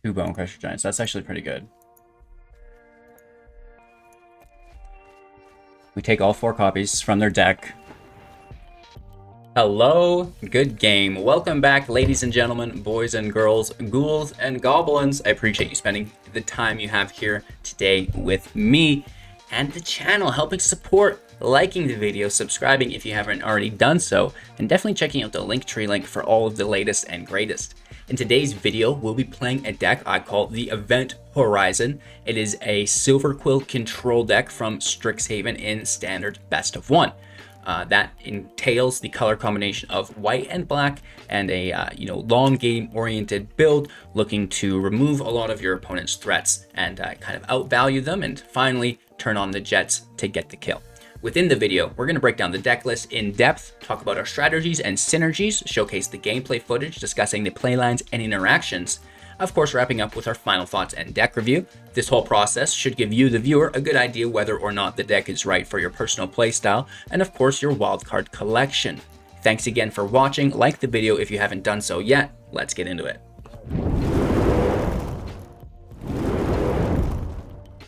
2 Bone Crusher Giants. That's actually pretty good. We take all 4 copies from their deck. Hello, good game. Welcome back, ladies and gentlemen, boys and girls, ghouls and goblins. I appreciate you spending the time you have here today with me and the channel, helping support, liking the video, subscribing if you haven't already done so, and definitely checking out the Linktree link for all of the latest and greatest. In today's video, we'll be playing a deck I call the Event Horizon. It is a Silverquill control deck from Strixhaven in standard best of 1. That entails the color combination of white and black and a long game oriented build looking to remove a lot of your opponent's threats and kind of outvalue them and finally turn on the jets to get the kill. Within the video, we're going to break down the deck list in depth, talk about our strategies and synergies, showcase the gameplay footage, discussing the playlines and interactions. Of course, wrapping up with our final thoughts and deck review. This whole process should give you, the viewer, a good idea whether or not the deck is right for your personal playstyle, and of course your wildcard collection. Thanks again for watching. Like the video if you haven't done so yet. Let's get into it.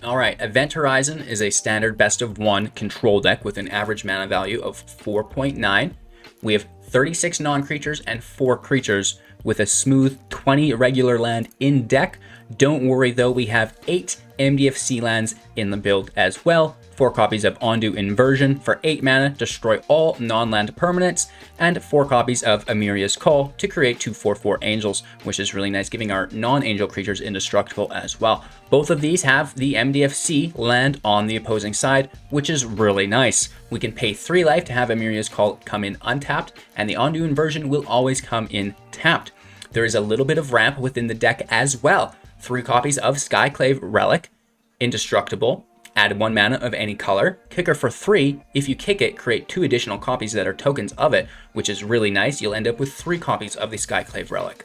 Alright, Event Horizon is a standard best of 1 control deck with an average mana value of 4.9. We have 36 non-creatures and 4 creatures with a smooth 20 regular land in deck. Don't worry though, we have 8 MDFC lands in the build as well. 4 copies of Ondu Inversion for 8 mana, destroy all non-land permanents, and 4 copies of Emeria's Call to create 2 4/4 angels, which is really nice, giving our non-angel creatures indestructible as well. Both of these have the MDFC land on the opposing side, which is really nice. We can pay 3 life to have Emeria's Call come in untapped, and the Ondu Inversion will always come in tapped. There is a little bit of ramp within the deck as well. 3 copies of Skyclave Relic, indestructible. Add 1 mana of any color. Kicker for 3. If you kick it, create 2 additional copies that are tokens of it, which is really nice. You'll end up with 3 copies of the Skyclave Relic.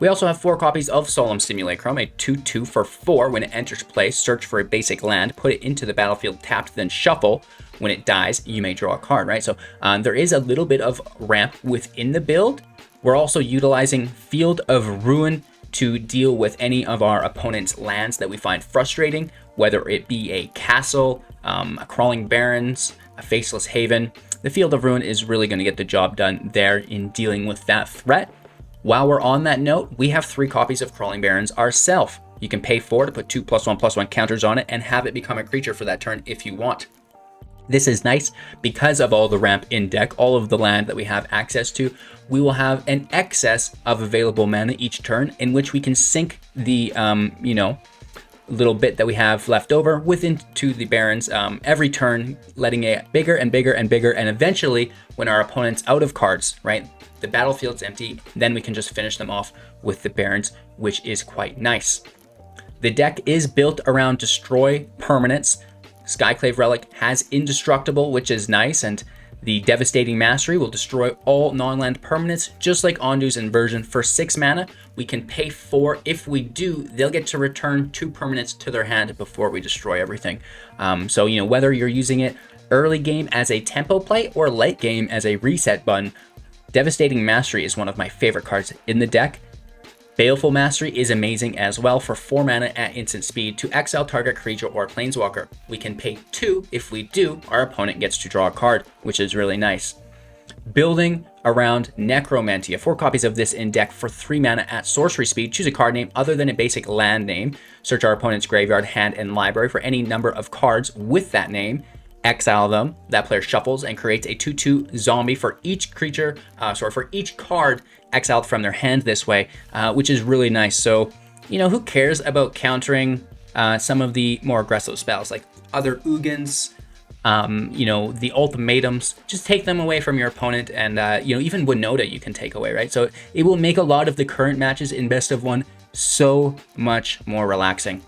We also have 4 copies of Solemn Simulacrum, a 2/2 for 4. When it enters play, search for a basic land, put it into the battlefield tapped, then shuffle. When it dies, you may draw a card, right? So there is a little bit of ramp within the build. We're also utilizing Field of Ruin to deal with any of our opponent's lands that we find frustrating, whether it be a castle, a Crawling Barrens, a Faceless Haven. The Field of Ruin is really going to get the job done there in dealing with that threat. While we're on that note, we have 3 copies of Crawling Barrens ourselves. You can pay 4 to put 2 +1/+1 counters on it and have it become a creature for that turn if you want. This is nice because of all the ramp in deck, all of the land that we have access to. We will have an excess of available mana each turn in which we can sink the, little bit that we have left over into the Barrens every turn, letting it bigger and bigger and bigger. And eventually, when our opponent's out of cards, right, the battlefield's empty, then we can just finish them off with the Barrens, which is quite nice. The deck is built around destroy permanents. Skyclave Relic has indestructible, which is nice, and the Devastating Mastery will destroy all non-land permanents, just like Ondu's Inversion. For 6 mana, we can pay 4. If we do, they'll get to return 2 permanents to their hand before we destroy everything. So, whether you're using it early game as a tempo play or late game as a reset button, Devastating Mastery is one of my favorite cards in the deck. Baleful Mastery is amazing as well for 4 mana at instant speed to exile target creature or planeswalker. We can pay 2. If we do, our opponent gets to draw a card, which is really nice. Building around Necromentia. 4 copies of this in deck for 3 mana at sorcery speed. Choose a card name other than a basic land name. Search our opponent's graveyard, hand, and library for any number of cards with that name. Exile them. That player shuffles and creates a 2/2 zombie for each creature, for each card exiled from their hand this way, which is really nice. So, who cares about countering some of the more aggressive spells like other Ugins, the ultimatums? Just take them away from your opponent, and even Winota you can take away, right? So it will make a lot of the current matches in best of 1 so much more relaxing.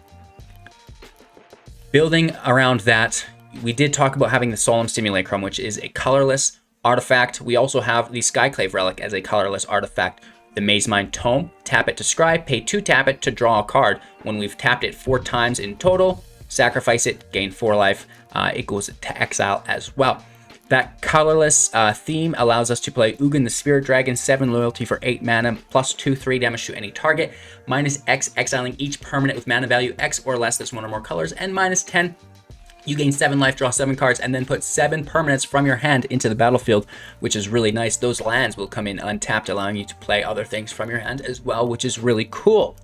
Building around that, we did talk about having the Solemn Simulacrum, which is a colorless artifact. We also have the Skyclave Relic as a colorless artifact. The Mazemind Tome, tap it to scry, pay 2 tap it to draw a card. When we've tapped it 4 times in total, sacrifice it, gain 4 life. It goes to exile as well. That colorless theme allows us to play Ugin the Spirit Dragon, 7 loyalty for 8 mana, plus 2/3 damage to any target, -X, exiling each permanent with mana value X or less that's one or more colors, and -10, you gain 7 life, draw 7 cards, and then put 7 permanents from your hand into the battlefield, which is really nice. Those lands will come in untapped, allowing you to play other things from your hand as well, which is really cool.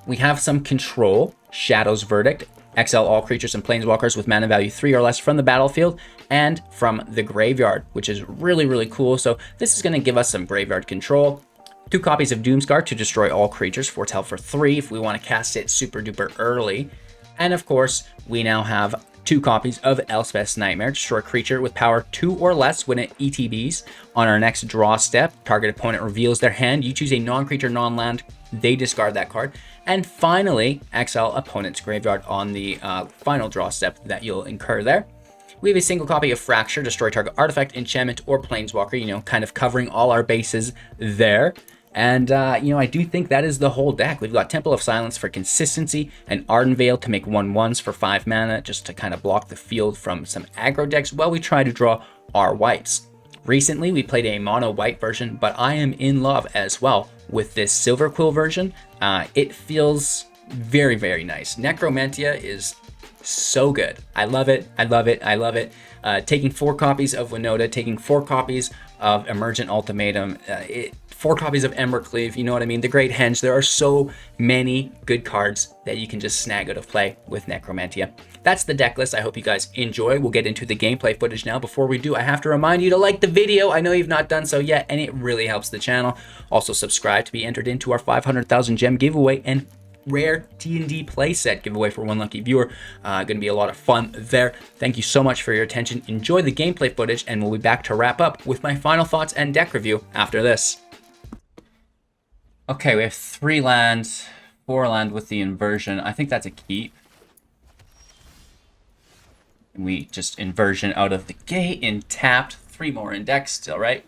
We have some control, Shadow's Verdict. Exile all creatures and planeswalkers with mana value 3 or less from the battlefield and from the graveyard, which is really, really cool. So this is going to give us some graveyard control. 2 copies of Doomskar to destroy all creatures, foretell for 3 if we want to cast it super duper early. And of course, we now have 2 copies of Elspeth's Nightmare. Destroy a creature with power 2 or less when it ETBs. On our next draw step, target opponent reveals their hand. You choose a non-creature, non-land. They discard that card. And finally, exile opponent's graveyard on the final draw step that you'll incur there. We have a single copy of Fracture. Destroy target artifact, enchantment, or planeswalker. You know, kind of covering all our bases there. And, you know, I do think that is the whole deck. We've got Temple of Silence for consistency and Ardenvale to make 1/1s for 5 mana, just to kind of block the field from some aggro decks while we try to draw our whites. Recently, we played a mono white version, but I am in love as well with this Silverquill version. It feels very, very nice. Necromentia is so good. I love it. I love it. I love it. Taking 4 copies of Winota, taking 4 copies of Emergent Ultimatum, 4 copies of Embercleave, you know what I mean? The Great Henge. There are so many good cards that you can just snag out of play with Necromentia. That's the deck list. I hope you guys enjoy. We'll get into the gameplay footage now. Before we do, I have to remind you to like the video. I know you've not done so yet, and it really helps the channel. Also, subscribe to be entered into our 500,000 gem giveaway and rare D&D playset giveaway for 1 lucky viewer. Going to be a lot of fun there. Thank you so much for your attention. Enjoy the gameplay footage, and we'll be back to wrap up with my final thoughts and deck review after this. Okay, we have 3 lands, 4 land with the inversion. I think that's a keep. And we just inversion out of the gate and tapped. 3 more in deck still, right?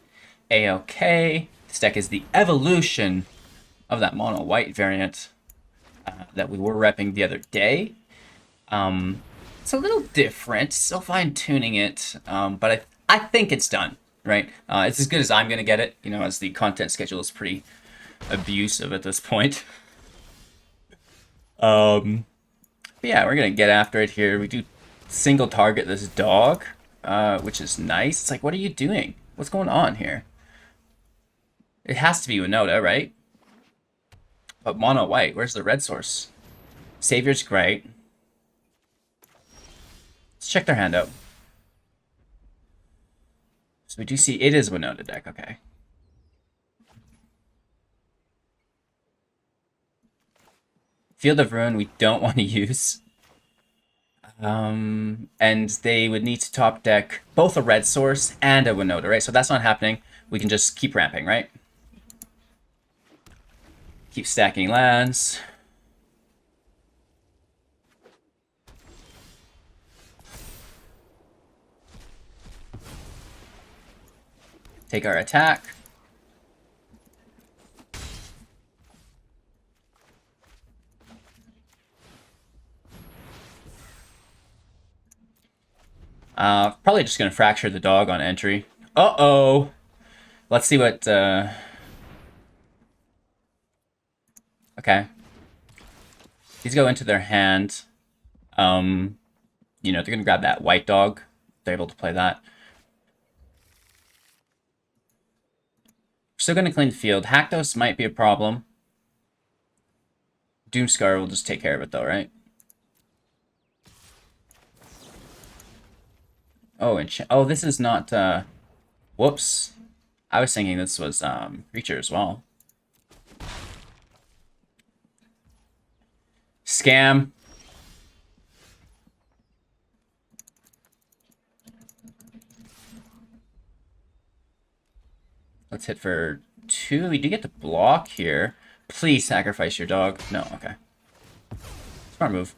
A-okay. This deck is the evolution of that mono white variant that we were repping the other day. It's a little different, still fine-tuning it, but I think it's done, right? It's as good as I'm going to get it, you know, as the content schedule is pretty abusive at this point. But yeah, we're going to get after it here. We do single target this dog, which is nice. It's like, what are you doing? What's going on here? It has to be Winota, right? But mono white, where's the red source? Savior's great. Let's check their hand out. So we do see it is Winota deck, okay. Field of Ruin we don't want to use. And they would need to top deck both a red source and a Winota, right? So that's not happening. We can just keep ramping, right? Keep stacking lands. Take our attack. Probably just going to fracture the dog on entry. Uh-oh! Let's see what... Okay. These go into their hand. You know, they're going to grab that white dog. They're able to play that. Still going to clean the field. Haktos might be a problem. Doomskar will just take care of it, though, right? Oh, oh, this is not, whoops. I was thinking this was, creature as well. Scam. Let's hit for 2. We do get to block here. Please sacrifice your dog. No, okay. Smart move.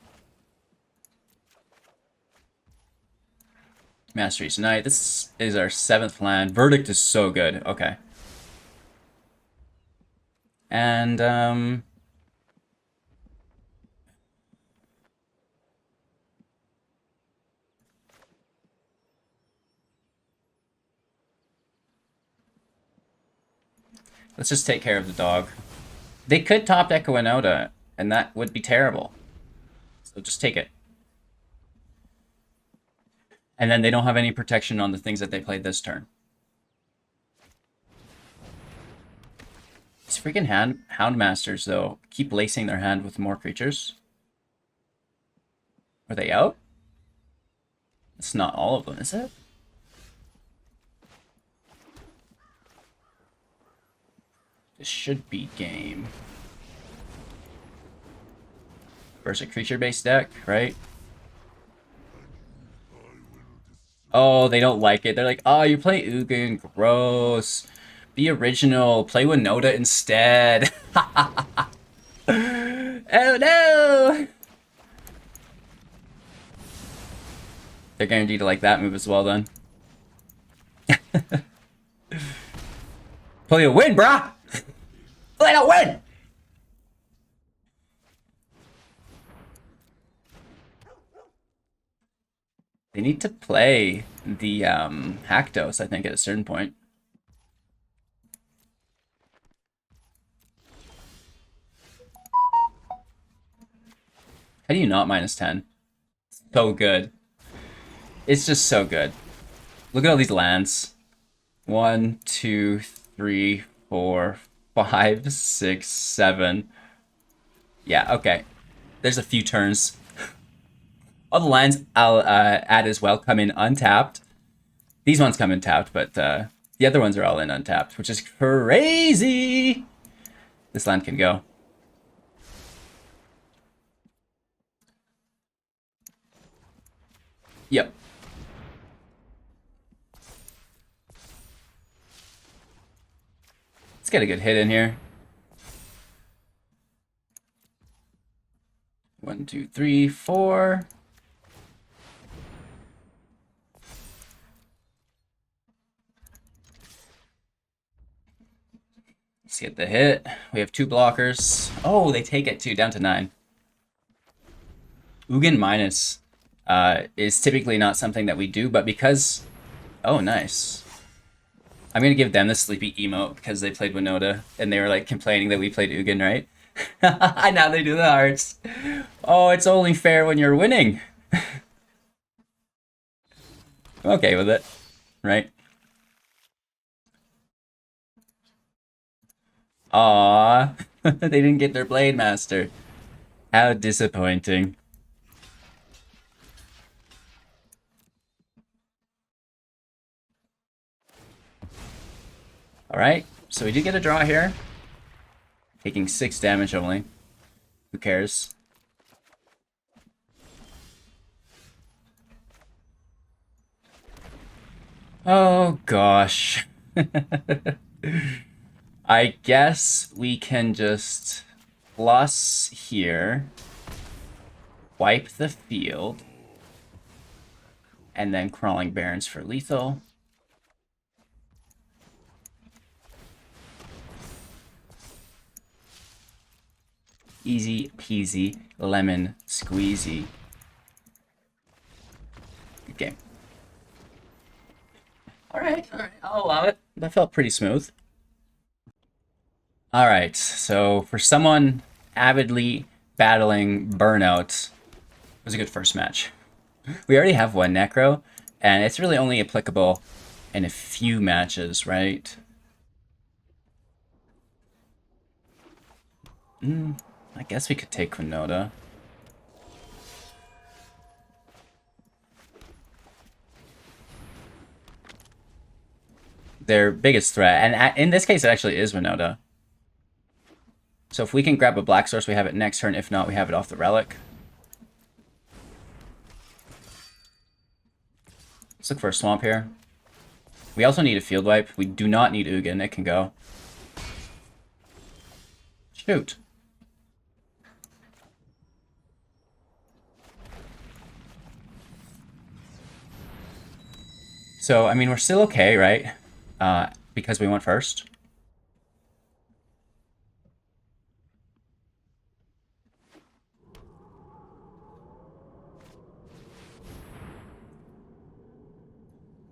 Mastery's Night. This is our 7th land. Verdict is so good. Okay. And, Let's just take care of the dog. They could top deck Winota, and that would be terrible. So just take it. And then they don't have any protection on the things that they played this turn. These freaking Houndmasters, though, keep lacing their hand with more creatures. Are they out? It's not all of them, is it? This should be game. Versus a creature-based deck, right? Oh, they don't like it. They're like, oh, you play Ugin, gross. Be original. Play Winota instead. Oh no! They're guaranteed to like that move as well then. Play a win, brah! Play a win! They need to play the Haktos, I think, at a certain point. How do you not -10? So good. It's just so good. Look at all these lands. 1, 2, 3, 4, 5, 6, 7. Yeah, okay. There's a few turns. All the lands I'll add as well come in untapped. These ones come in tapped, but the other ones are all in untapped, which is crazy. This land can go. Yep. Let's get a good hit in here. 1, 2, 3, 4. Let's get the hit. We have 2 blockers. Oh, they take it too, down to 9. Ugin minus is typically not something that we do, but because... Oh, nice. I'm going to give them the sleepy emote because they played Winota and they were like complaining that we played Ugin, right? Now they do the hearts. Oh, it's only fair when you're winning. I'm okay with it, right? Aww, they didn't get their Blade Master. How disappointing. Alright, so we did get a draw here. Taking 6 damage only. Who cares? Oh gosh. I guess we can just plus here, wipe the field, and then Crawling Barrens for lethal. Easy peasy lemon squeezy. Good game. Alright, I'll allow it. That felt pretty smooth. Alright, so for someone avidly battling burnout, it was a good first match. We already have 1 Necro, and it's really only applicable in a few matches, right? I guess we could take Winota. Their biggest threat, and in this case it actually is Winota. So if we can grab a black source, we have it next turn. If not, we have it off the relic. Let's look for a swamp here. We also need a field wipe. We do not need Ugin. It can go. Shoot. So, I mean, we're still okay, right? Because we went first.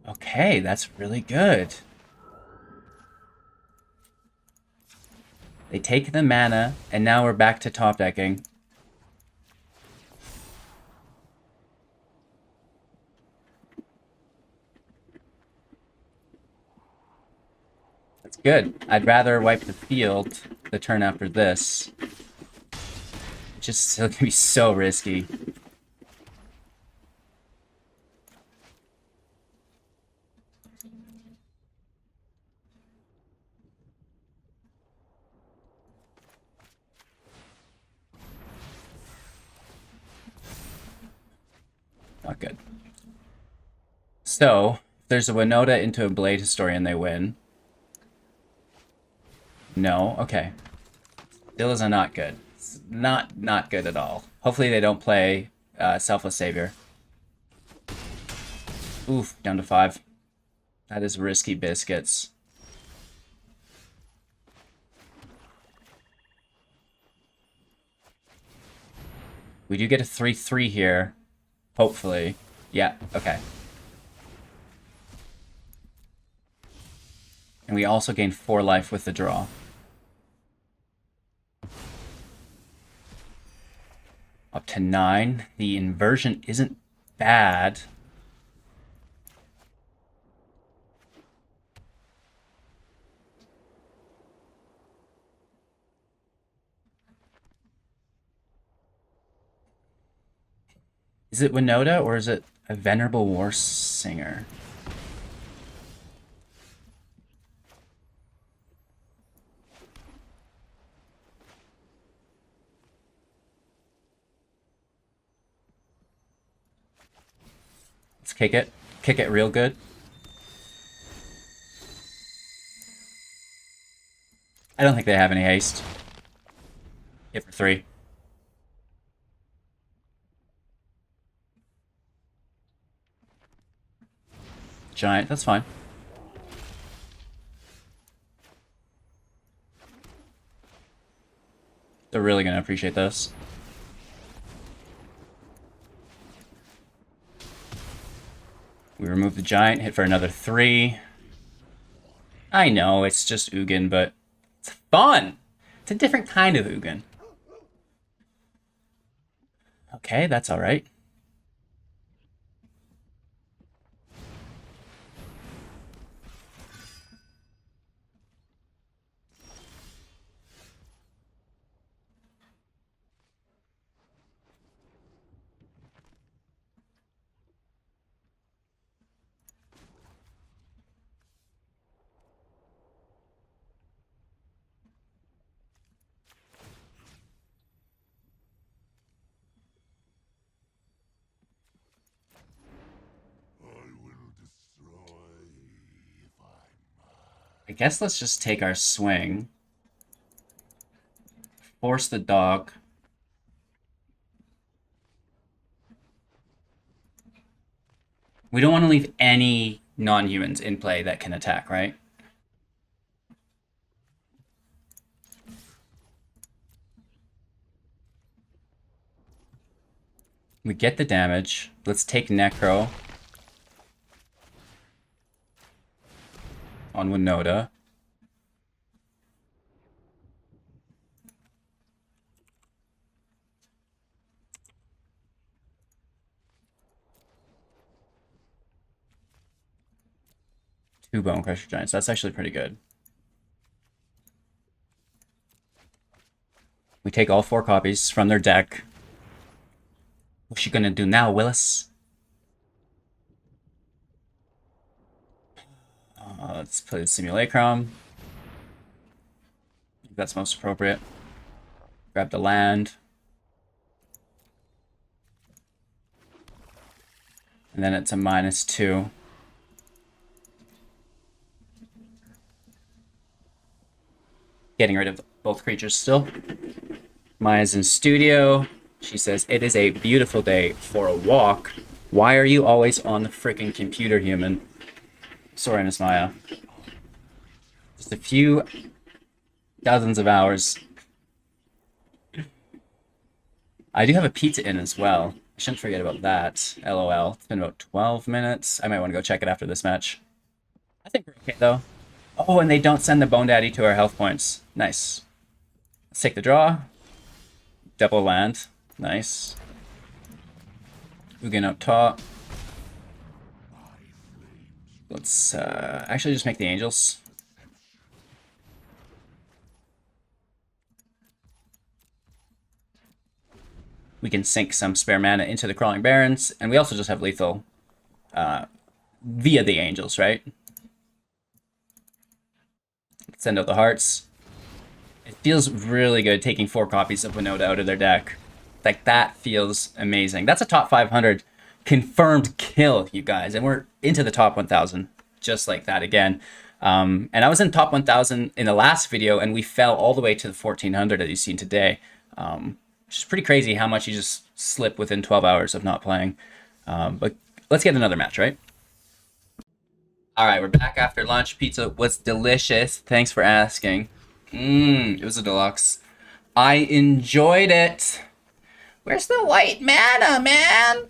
Okay, that's really good. They take the mana, and now we're back to top decking. That's good. I'd rather wipe the field the turn after this. It's just still gonna be so risky. Not good. So, if there's a Winota into a Blade Historian, they win. No? Okay. Still is a not good. It's not good at all. Hopefully they don't play Selfless Savior. Oof, down to 5. That is risky biscuits. We do get a 3/3 here. Hopefully. Yeah, okay. And we also gain 4 life with the draw. Up to 9. The inversion isn't bad. Is it Winota or is it a Venerable War Singer? Let's kick it. Kick it real good. I don't think they have any haste. Hit for 3. Giant, that's fine. They're really gonna appreciate this. We remove the giant, hit for another 3. I know, it's just Ugin, but it's fun! It's a different kind of Ugin. Okay, that's alright. I guess let's just take our swing. Force the dog. We don't want to leave any non-humans in play that can attack, right? We get the damage. Let's take Necro on Winota. Two Bone Crusher Giants. That's actually pretty good. We take all 4 copies from their deck. What's she gonna do now, Willis? Let's play the Simulacrum. I think that's most appropriate. Grab the land. And then it's a -2. Getting rid of both creatures still. Maya's in studio. She says, "It is a beautiful day for a walk. Why are you always on the freaking computer, human?" Sorry, Miss Maya. Just a few dozens of hours. I do have a pizza in as well. I shouldn't forget about that. LOL. It's been about 12 minutes. I might want to go check it after this match. I think we're okay, though. Oh, and they don't send the Bone Daddy to our health points. Nice. Let's take the draw. Double land. Nice. Ugin up top. Let's actually just make the angels. We can sink some spare mana into the Crawling Barrens, and we also just have lethal via the angels, right? Send out the hearts. It feels really good taking 4 copies of Winota out of their deck. Like, that feels amazing. That's a top 500 confirmed kill, you guys, and we're into the top 1,000 just like that again. And I was in top 1,000 in the last video, and we fell all the way to the 1,400 that you've seen today. Which is pretty crazy how much you just slip within 12 hours of not playing. But let's get another match, right? All right, we're back after lunch. Pizza was delicious. Thanks for asking. It was a deluxe. I enjoyed it. Where's the white mana, man?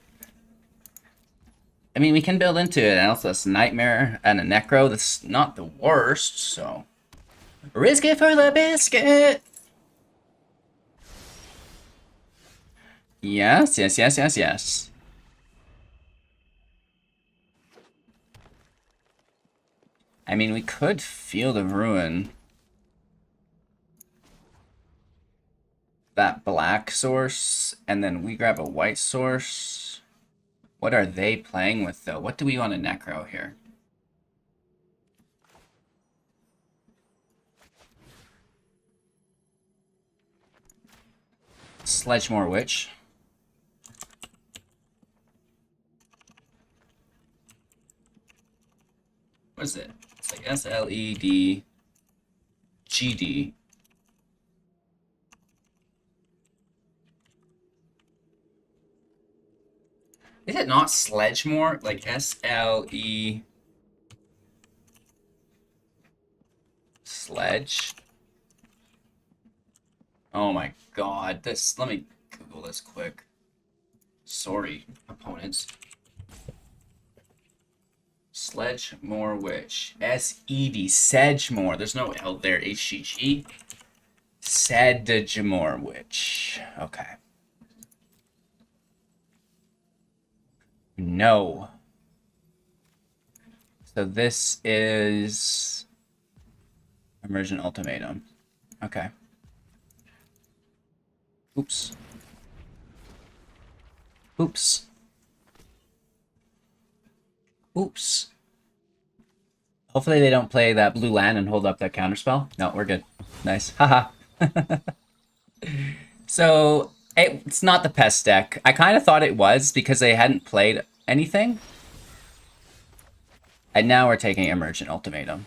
I mean, we can build into it. And also, it's Nightmare and a Necro. That's not the worst, so... risk it for the biscuit. Yes, yes, yes, yes, yes. I mean, we could Field of Ruin that black source, and then we grab a white source. What are they playing with, though? What do we want to Necro here? Sledgemore Witch. What is it? It's like SLEDGD. Is it not Sledgemore? Like SLE Sledge? Oh my god, this, let me Google this quick. Sorry, opponents. Sledgemore Witch. S-E-D, Sedgemore. There's no L there, H-G-G. Sedgemore Witch. Okay. No. So this is Immersion Ultimatum. Okay. Oops. Oops. Oops. Hopefully they don't play that blue land and hold up that counterspell. No, we're good. Nice. Haha. So, it's not the Pest deck. I kind of thought it was because they hadn't played anything. And now we're taking Emergent Ultimatum.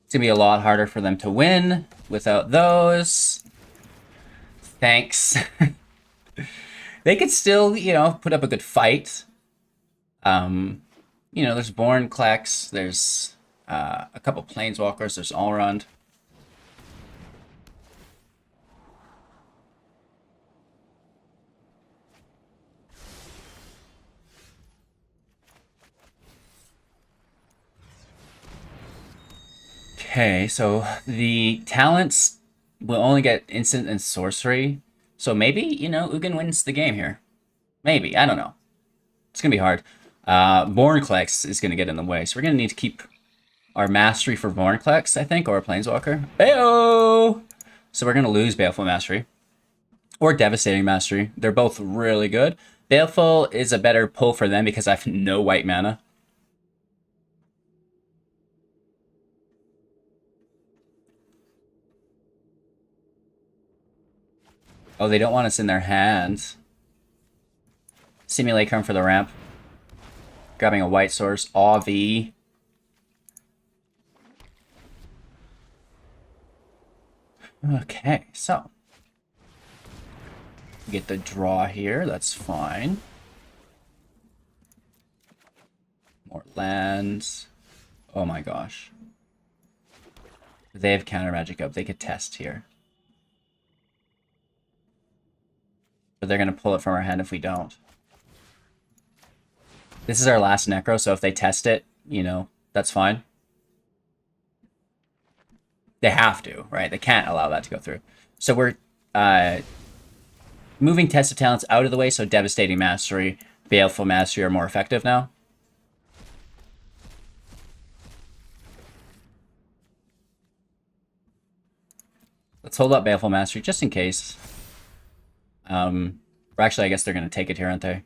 It's going to be a lot harder for them to win without those. Thanks. They could still, you know, put up a good fight. You know, there's Born Klex, there's a couple Planeswalkers, there's Allround. Okay, so the talents will only get instant and sorcery. So maybe, you know, Ugin wins the game here. Maybe, I don't know. It's going to be hard. Bornklex is going to get in the way. So we're going to need to keep our mastery for Bornklex, I think, or a Planeswalker. Bayo! So we're going to lose Baleful Mastery. Or Devastating Mastery. They're both really good. Baleful is a better pull for them because I have no white mana. Oh, they don't want us in their hands. Simulacrum for the ramp. Grabbing a white source. AV. Okay, so. Get the draw here. That's fine. More lands. Oh my gosh. They have counter magic up. They could test here. But they're going to pull it from our hand if we don't. This is our last Necro, so if they test it, you know, that's fine. They have to, right? They can't allow that to go through. So we're moving Test of Talents out of the way, so Devastating Mastery, Baleful Mastery are more effective now. Let's hold up Baleful Mastery just in case. Or actually, I guess they're going to take it here, aren't they?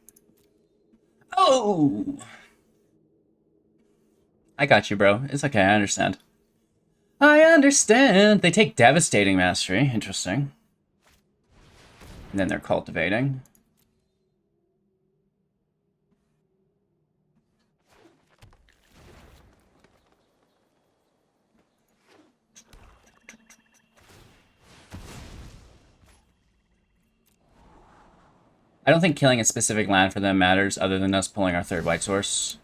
Oh! I got you, bro. It's okay, I understand. I understand. They take Devastating Mastery. Interesting. And then they're cultivating. I don't think killing a specific land for them matters other than us pulling our third white source.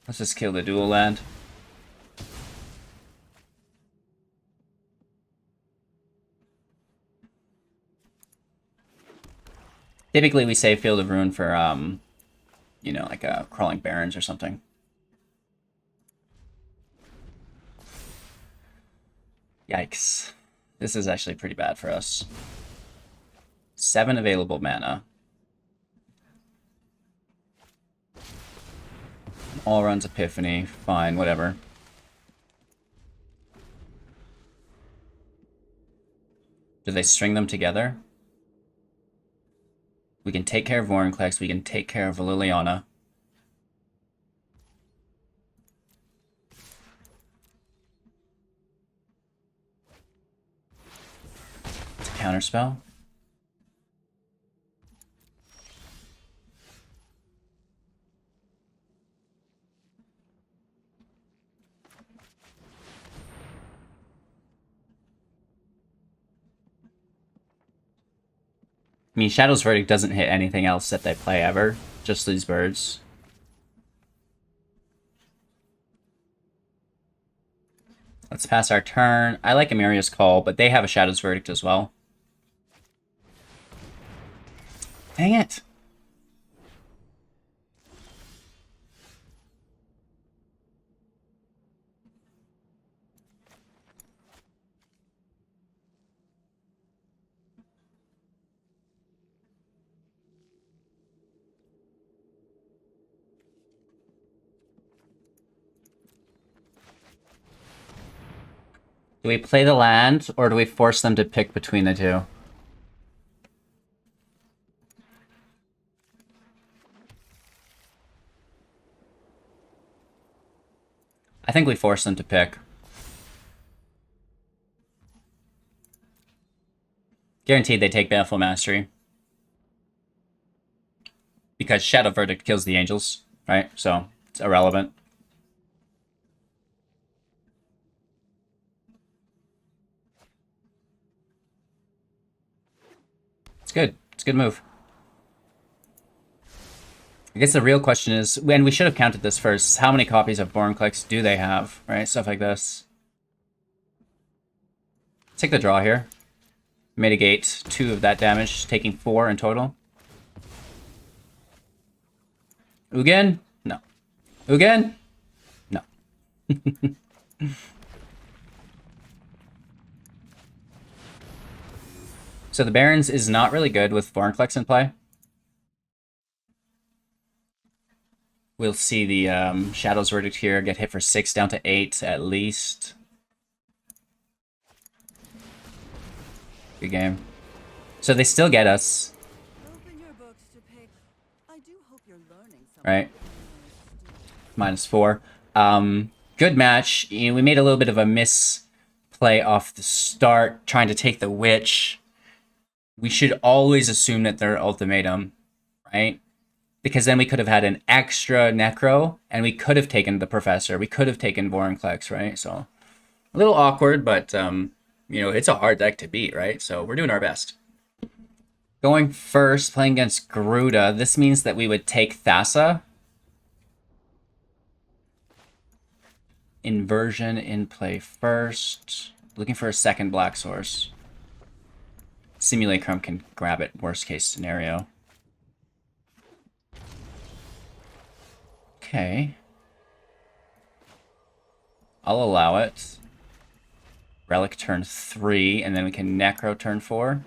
Let's just kill the dual land. Typically we save Field of Ruin for, you know, like a Crawling Barrens or something. Yikes. This is actually pretty bad for us. 7 available mana. All runs Epiphany. Fine, whatever. Do they string them together? We can take care of Vorinclex. We can take care of Liliana. It's a counterspell. I mean, Shadow's Verdict doesn't hit anything else that they play ever. Just these birds. Let's pass our turn. I like Emeria's Call, but they have a Shadow's Verdict as well. Dang it! Do we play the land, or do we force them to pick between the two? I think we force them to pick. Guaranteed they take Baleful Mastery. Because Shadow Verdict kills the angels, right? So, it's irrelevant. Good. It's a good move. I guess the real question is, and we should have counted this first, how many copies of Vorinclex do they have, right? Stuff like this. Take the draw here. Mitigate 2 of that damage, taking 4 in total. Ugin? No. Ugin? No. So the Barrens is not really good with Vorinclex in play. We'll see the Shadow's Verdict here get hit for 6 down to 8 at least. Good game. So they still get us. Right. -4. Good match. You know, we made a little bit of a misplay off the start, trying to take the Witch. We should always assume that they're ultimatum, right? Because then we could have had an extra Necro, and we could have taken the Professor. We could have taken Vorinclex, right? So, a little awkward, but, you know, it's a hard deck to beat, right? So, we're doing our best. Going first, playing against Garuda, this means that we would take Thassa. Inversion in play first. Looking for a second black source. Simulacrum can grab it, worst case scenario. Okay. I'll allow it. Relic turn 3, and then we can Necro turn 4.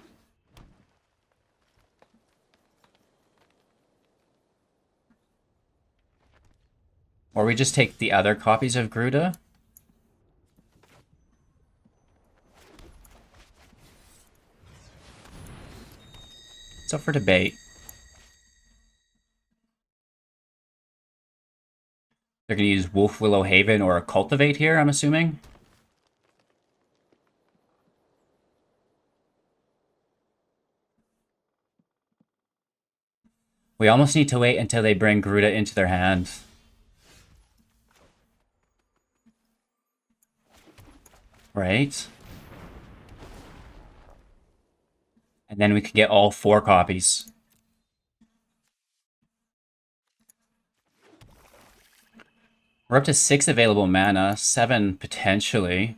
Or we just take the other copies of Gruda. It's up for debate. They're going to use Wolf Willow Haven or a Cultivate here, I'm assuming. We almost need to wait until they bring Gruda into their hand. Right? And then we can get all 4 copies. We're up to 6 available mana, 7 potentially.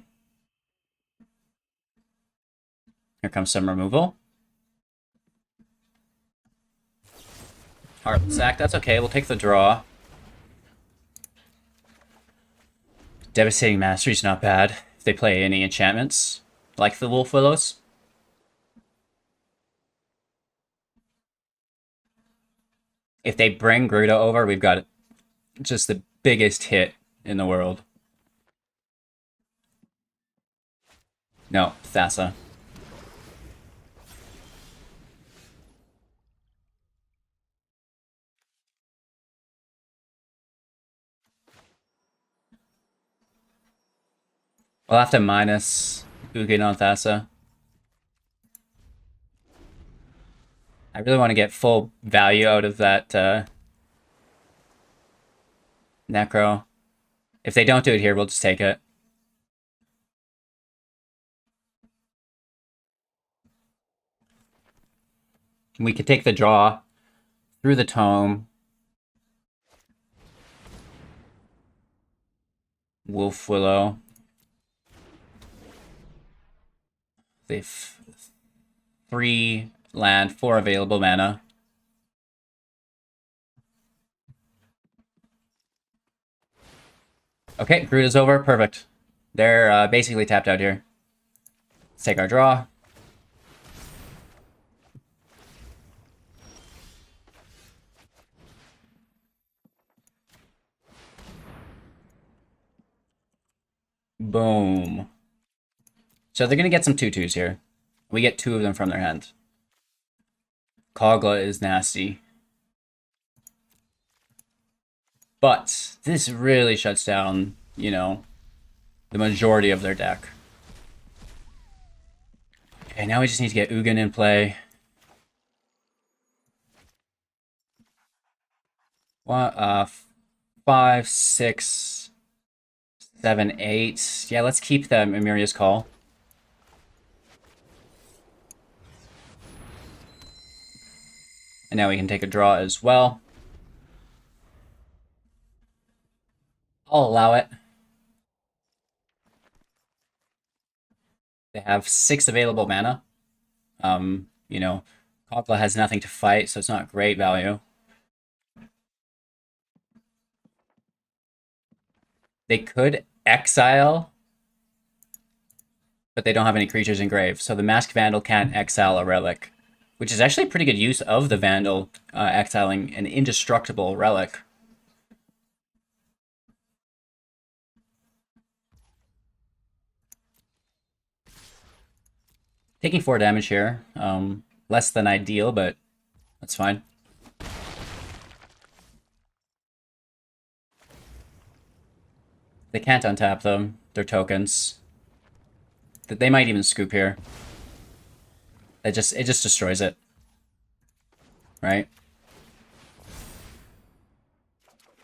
Here comes some removal. Heart sack, that's okay, we'll take the draw. Devastating Mastery's not bad if they play any enchantments, like the Wolf Willows. If they bring Gruda over, we've got just the biggest hit in the world. No, Thassa. We'll have to minus Ugin on Thassa. I really want to get full value out of that Necro. If they don't do it here, we'll just take it. We could take the draw through the tome. Wolf Willow. They've 3 land, 4 available mana. Okay, Gruda's over. Perfect. They're basically tapped out here. Let's take our draw. Boom. So they're going to get some 2/2s here. We get 2 of them from their hand. Kogla is nasty. But this really shuts down, you know, the majority of their deck. Okay, now we just need to get Ugin in play. 5, 6, 7, 8. Yeah, let's keep them Emeria's Call. And now we can take a draw as well. I'll allow it. They have 6 available mana. You know, Kogla has nothing to fight, so it's not great value. They could exile, but they don't have any creatures in grave, so the Masked Vandal can't exile a relic, which is actually pretty good use of the Vandal, exiling an indestructible relic. Taking 4 damage here. Less than ideal, but that's fine. They can't untap them. They're tokens. They might even scoop here. It just destroys it. Right?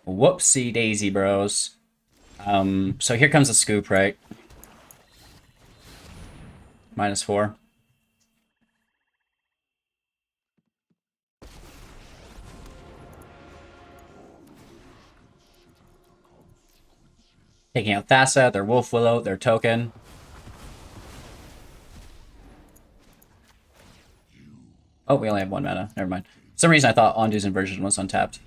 Whoopsie daisy, bros. So here comes the scoop, right? -4. Taking out Thassa, their Wolf Willow, their token. Oh, we only have 1 mana. Never mind. For some reason I thought Ondu's Inversion was untapped.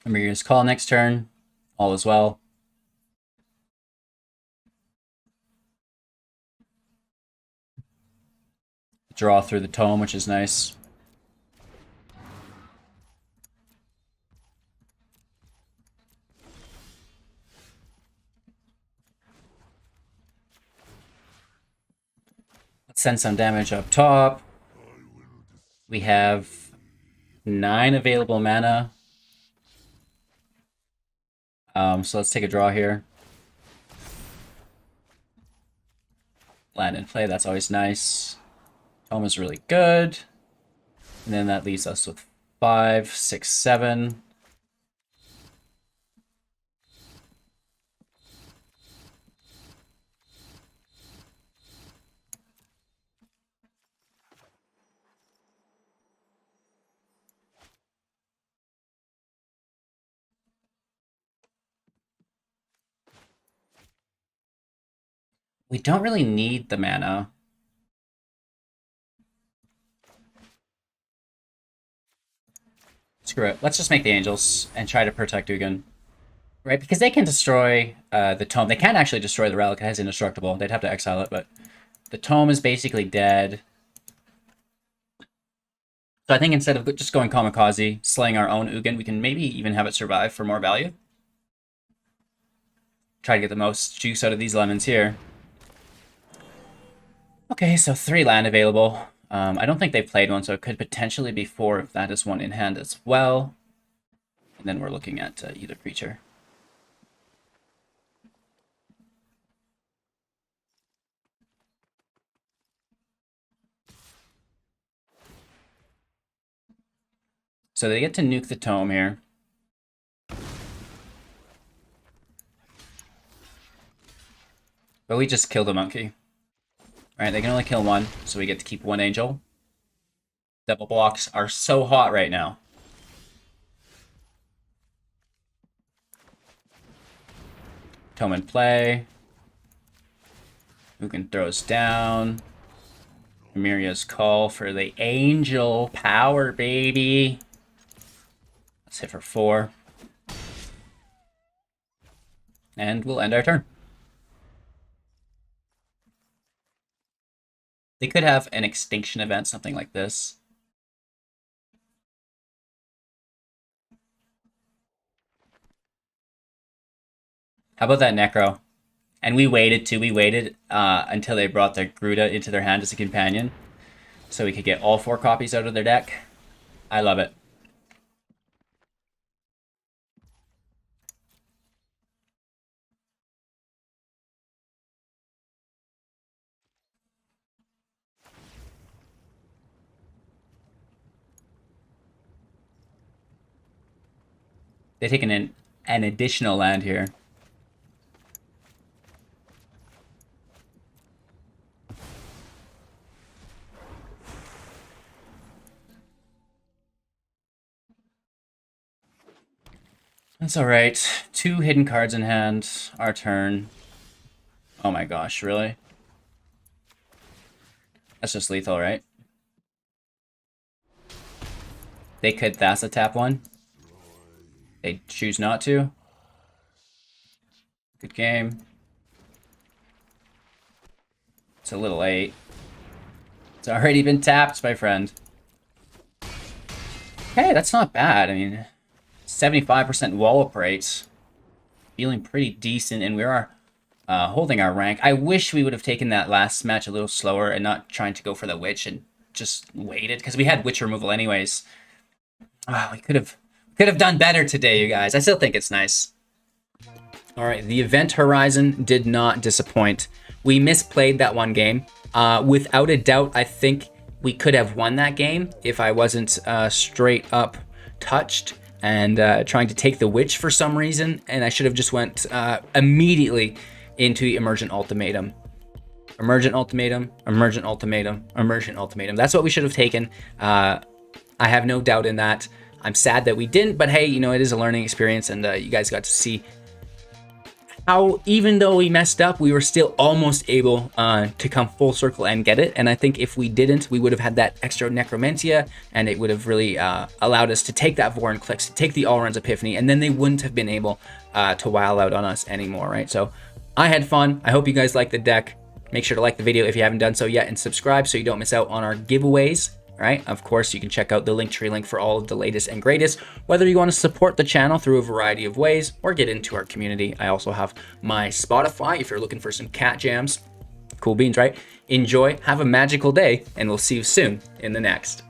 Emeria's Call next turn. All is well. Draw through the tome, which is nice. Let's send some damage up top. We have 9 available mana. So let's take a draw here. Land in play, that's always nice. Tome is really good. And then that leaves us with 5, 6, 7. We don't really need the mana. Screw it. Let's just make the angels and try to protect Ugin. Right, because they can destroy the tome. They can't actually destroy the relic. It has indestructible. They'd have to exile it, but the tome is basically dead. So I think instead of just going kamikaze, slaying our own Ugin, we can maybe even have it survive for more value. Try to get the most juice out of these lemons here. Okay, so 3 land available. I don't think they've played one, so it could potentially be 4 if that is one in hand as well. And then we're looking at either creature. So they get to nuke the tome here. But we just killed a monkey. Alright, they can only kill 1, so we get to keep 1 angel. Double blocks are so hot right now. Tome in play. Ugin throws down. Emeria's Call for the angel power, baby. Let's hit for 4. And we'll end our turn. They could have an extinction event, something like this. How about that Necro? And we waited too. We waited until they brought their Gruta into their hand as a companion, so we could get all 4 copies out of their deck. I love it. They've taken an additional land here. That's alright. 2 hidden cards in hand. Our turn. Oh my gosh, really? That's just lethal, right? They could Thassa tap 1. They choose not to. Good game. It's a little late. It's already been tapped, my friend. Hey, that's not bad. I mean, 75% wallop rate. Feeling pretty decent, and we are holding our rank. I wish we would have taken that last match a little slower and not trying to go for the witch and just waited, because we had witch removal anyways. We could have done better today, you guys. I still think it's nice. All right, the event horizon did not disappoint. We misplayed that one game. Without a doubt, I think we could have won that game if I wasn't straight up touched and trying to take the witch for some reason, and I should have just went immediately into Emergent Ultimatum. Emergent Ultimatum, Emergent Ultimatum, Emergent Ultimatum. That's what we should have taken. I have no doubt in that. I'm sad that we didn't, but hey, you know, it is a learning experience, and you guys got to see how even though we messed up, we were still almost able to come full circle and get it. And I think if we didn't, we would have had that extra Necromentia, and it would have really allowed us to take that Vorinclex, to take the Alrund's Epiphany, and then they wouldn't have been able to wild out on us anymore, right? So I had fun. I hope you guys like the deck. Make sure to like the video if you haven't done so yet, and subscribe so you don't miss out on our giveaways. Right? Of course, you can check out the Linktree link for all of the latest and greatest, whether you want to support the channel through a variety of ways or get into our community. I also have my Spotify if you're looking for some cat jams. Cool beans, right? Enjoy, have a magical day, and we'll see you soon in the next.